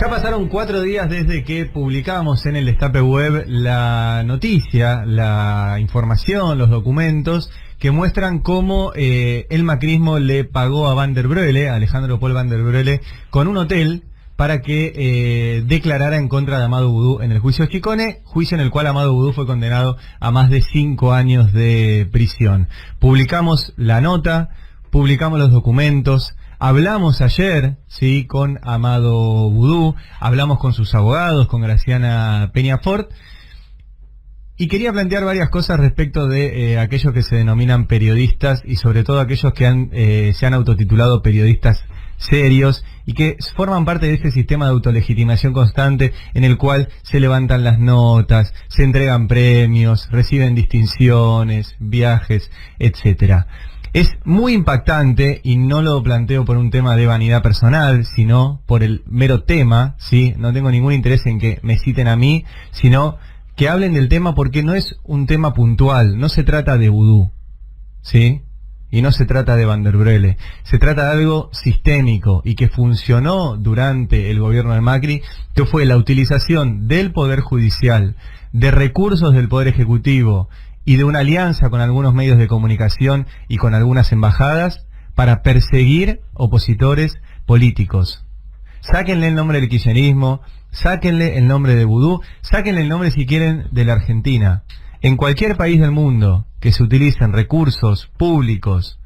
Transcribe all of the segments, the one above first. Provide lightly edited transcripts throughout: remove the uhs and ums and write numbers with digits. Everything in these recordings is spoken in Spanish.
Ya pasaron 4 días desde que publicamos en el Destape Web la noticia, la información, los documentos que muestran cómo el macrismo le pagó a Van der Broele, a Alejandro Paul Van der Broele, con un hotel para que declarara en contra de Amado Boudou en el juicio Chicone, juicio en el cual Amado Boudou fue condenado a más de 5 años de prisión. Publicamos la nota, publicamos los documentos. Hablamos ayer, sí, con Amado Boudou, hablamos con sus abogados, con Graciana Peñafort, y quería plantear varias cosas respecto de aquellos que se denominan periodistas y sobre todo aquellos que se han autotitulado periodistas serios y que forman parte de este sistema de autolegitimación constante en el cual se levantan las notas, se entregan premios, reciben distinciones, viajes, etcétera. Es muy impactante, y no lo planteo por un tema de vanidad personal, sino por el mero tema, ¿sí? No tengo ningún interés en que me citen a mí, sino que hablen del tema porque no es un tema puntual, no se trata de Boudou, ¿sí? Y no se trata de Van der Broele, se trata de algo sistémico y que funcionó durante el gobierno de Macri, que fue la utilización del Poder Judicial, de recursos del Poder Ejecutivo, y de una alianza con algunos medios de comunicación y con algunas embajadas para perseguir opositores políticos. Sáquenle el nombre del kirchnerismo, sáquenle el nombre de Boudou, sáquenle el nombre, si quieren, de la Argentina. En cualquier país del mundo que se utilicen recursos públicos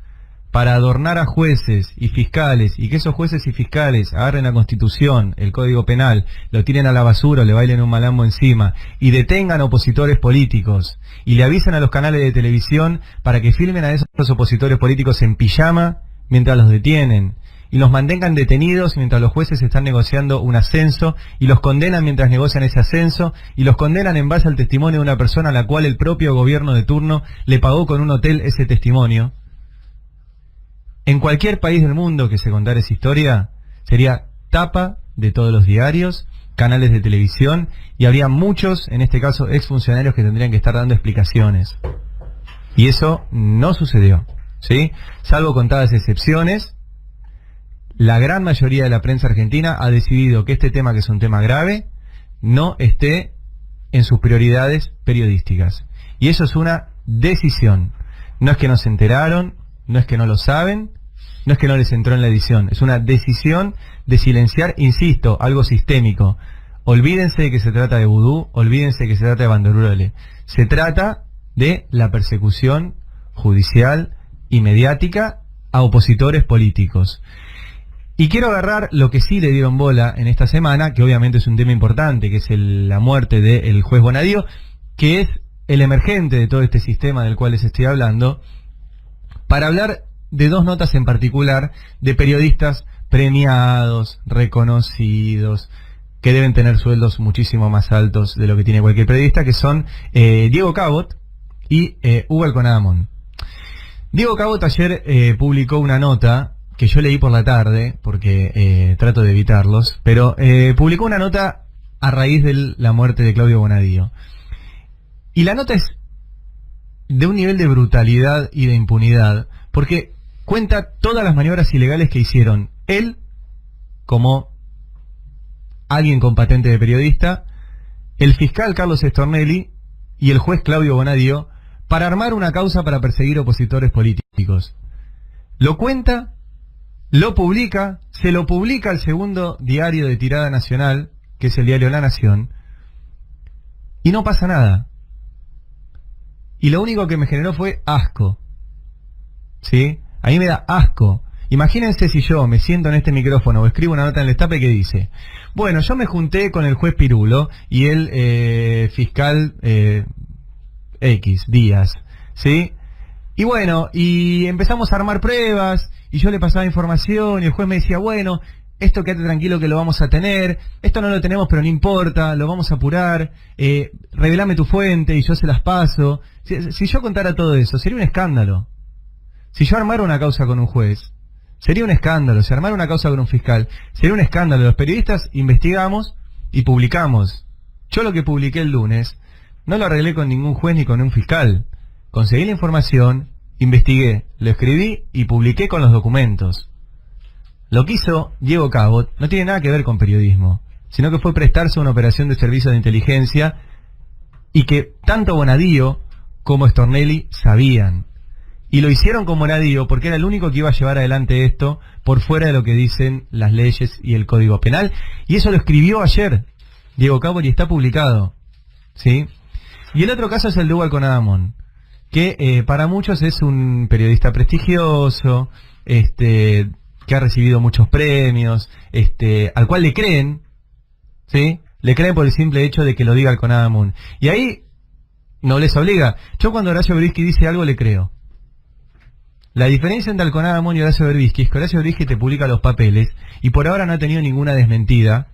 para adornar a jueces y fiscales, y que esos jueces y fiscales agarren la Constitución, el Código Penal, lo tiren a la basura o le bailen un malambo encima, y detengan opositores políticos, y le avisen a los canales de televisión para que filmen a esos opositores políticos en pijama mientras los detienen, y los mantengan detenidos mientras los jueces están negociando un ascenso, y los condenan mientras negocian ese ascenso, y los condenan en base al testimonio de una persona a la cual el propio gobierno de turno le pagó con un hotel ese testimonio. En cualquier país del mundo que se contara esa historia, sería tapa de todos los diarios, canales de televisión, y habría muchos, en este caso, exfuncionarios que tendrían que estar dando explicaciones. Y eso no sucedió, ¿sí? Salvo contadas excepciones, la gran mayoría de la prensa argentina ha decidido que este tema, que es un tema grave, no esté en sus prioridades periodísticas. Y eso es una decisión. No es que no se enteraron, no es que no lo saben, no es que no les entró en la edición, es una decisión de silenciar, insisto, algo sistémico. Olvídense de que se trata de Boudou, olvídense de que se trata de Van der Broele. Se trata de la persecución judicial y mediática a opositores políticos. Y quiero agarrar lo que sí le dieron bola en esta semana, que obviamente es un tema importante, que es la muerte del juez Bonadío, que es el emergente de todo este sistema del cual les estoy hablando, para hablar de dos notas en particular de periodistas premiados, reconocidos, que deben tener sueldos muchísimo más altos de lo que tiene cualquier periodista, que son Diego Cabot y Hugo Alconadamón. Diego Cabot ayer publicó una nota que yo leí por la tarde, porque trato de evitarlos, pero publicó una nota a raíz de la muerte de Claudio Bonadío. Y la nota es de un nivel de brutalidad y de impunidad, porque cuenta todas las maniobras ilegales que hicieron él, como alguien con patente de periodista, el fiscal Carlos Stornelli y el juez Claudio Bonadío, para armar una causa para perseguir opositores políticos. Lo cuenta, lo publica, se lo publica al segundo diario de tirada nacional, que es el diario La Nación, y no pasa nada. Y lo único que me generó fue asco, ¿sí? A mí me da asco. Imagínense si yo me siento en este micrófono o escribo una nota en el Destape que dice: bueno, yo me junté con el juez Pirulo y el fiscal X Díaz, ¿sí? Y bueno, y empezamos a armar pruebas, y yo le pasaba información, y el juez me decía: bueno, esto quédate tranquilo que lo vamos a tener, esto no lo tenemos pero no importa, lo vamos a apurar, revelame tu fuente y yo se las paso. Si yo contara todo eso, sería un escándalo. Si yo armara una causa con un juez, sería un escándalo. Si armara una causa con un fiscal, sería un escándalo. Los periodistas investigamos y publicamos. Yo lo que publiqué el lunes, no lo arreglé con ningún juez ni con un fiscal. Conseguí la información, investigué, lo escribí y publiqué con los documentos. Lo que hizo Diego Cabot no tiene nada que ver con periodismo. sino que fue prestarse a una operación de servicio de inteligencia y que tanto Bonadío como Stornelli sabían. Y lo hicieron con Bonadío porque era el único que iba a llevar adelante esto por fuera de lo que dicen las leyes y el Código Penal. Y eso lo escribió ayer Diego Capori y está publicado, ¿sí? Y el otro caso es el de Hugo Alconadamón, que para muchos es un periodista prestigioso, que ha recibido muchos premios, al cual le creen, ¿sí? Le creen por el simple hecho de que lo diga Alconadamón. Y ahí no les obliga. Yo cuando Horacio Berbisky dice algo le creo. La diferencia entre Alconadamón y Horacio Berbisky es que Horacio Berbisky te publica los papeles y por ahora no ha tenido ninguna desmentida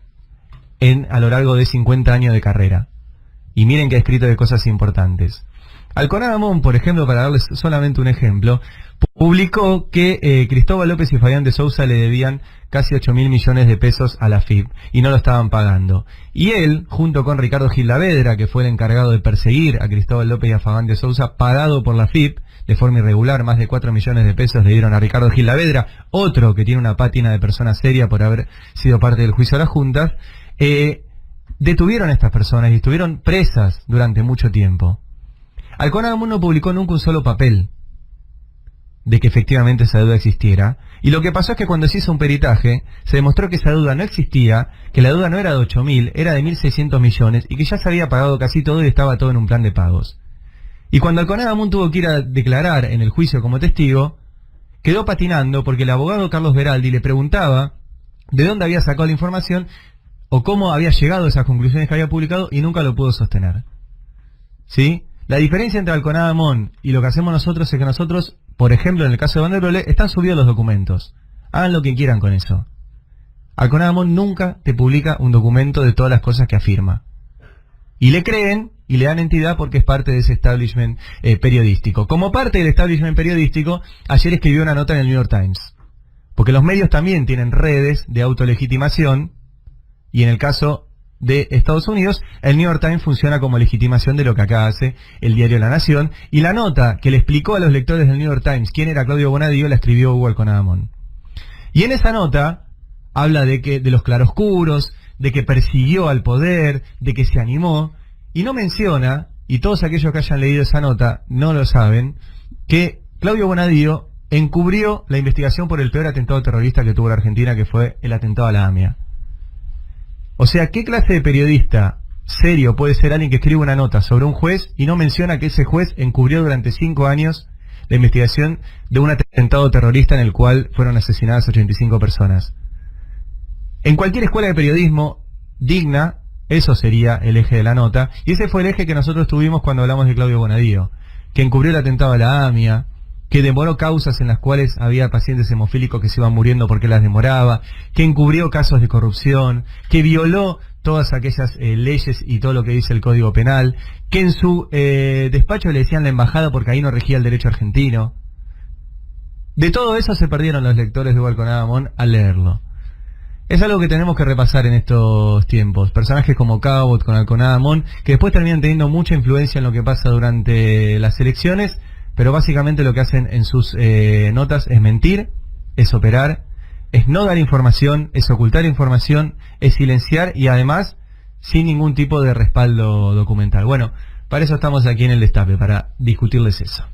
a lo largo de 50 años de carrera. Y miren que ha escrito de cosas importantes. Alconadamón, por ejemplo, para darles solamente un ejemplo, publicó que Cristóbal López y Fabián de Sousa le debían casi 8.000 millones de pesos a la FIP y no lo estaban pagando. Y él, junto con Ricardo Gilavedra, que fue el encargado de perseguir a Cristóbal López y a Fabián de Sousa, pagado por la FIP de forma irregular, más de 4 millones de pesos le dieron a Ricardo Gilavedra, otro que tiene una pátina de persona seria por haber sido parte del juicio a las juntas. Detuvieron a estas personas y estuvieron presas durante mucho tiempo. Alconadamón no publicó nunca un solo papel de que efectivamente esa deuda existiera, y lo que pasó es que cuando se hizo un peritaje se demostró que esa deuda no existía, que la deuda no era de 8.000, era de 1.600 millones y que ya se había pagado casi todo y estaba todo en un plan de pagos. Y cuando Alconadamón tuvo que ir a declarar en el juicio como testigo, quedó patinando porque el abogado Carlos Beraldi le preguntaba de dónde había sacado la información o cómo había llegado a esas conclusiones que había publicado y nunca lo pudo sostener. ¿Sí? La diferencia entre Alconadamón y lo que hacemos nosotros es que nosotros, por ejemplo, en el caso de Banderole, están subidos los documentos. Hagan lo que quieran con eso. Alconadamón nunca te publica un documento de todas las cosas que afirma. Y le creen y le dan entidad porque es parte de ese establishment periodístico. Como parte del establishment periodístico, ayer escribió una nota en el New York Times. Porque los medios también tienen redes de autolegitimación, y en el caso de Estados Unidos, el New York Times funciona como legitimación de lo que acá hace el diario La Nación, y la nota que le explicó a los lectores del New York Times quién era Claudio Bonadío la escribió Hugo Alconadamón. Y en esa nota habla de los claroscuros, de que persiguió al poder, de que se animó, y no menciona, y todos aquellos que hayan leído esa nota no lo saben, que Claudio Bonadío encubrió la investigación por el peor atentado terrorista que tuvo la Argentina, que fue el atentado a la AMIA. O sea, ¿qué clase de periodista serio puede ser alguien que escribe una nota sobre un juez y no menciona que ese juez encubrió durante 5 años la investigación de un atentado terrorista en el cual fueron asesinadas 85 personas? En cualquier escuela de periodismo digna, eso sería el eje de la nota, y ese fue el eje que nosotros tuvimos cuando hablamos de Claudio Bonadío, que encubrió el atentado a la AMIA, que demoró causas en las cuales había pacientes hemofílicos que se iban muriendo porque las demoraba, que encubrió casos de corrupción, que violó todas aquellas leyes y todo lo que dice el Código Penal, que en su despacho le decían la embajada porque ahí no regía el derecho argentino. De todo eso se perdieron los lectores de Hugo Alconadamón al leerlo. Es algo que tenemos que repasar en estos tiempos. Personajes como Cabot con Alconadamón, que después terminan teniendo mucha influencia en lo que pasa durante las elecciones, pero básicamente lo que hacen en sus notas es mentir, es operar, es no dar información, es ocultar información, es silenciar y además sin ningún tipo de respaldo documental. Bueno, para eso estamos aquí en el Destape, para discutirles eso.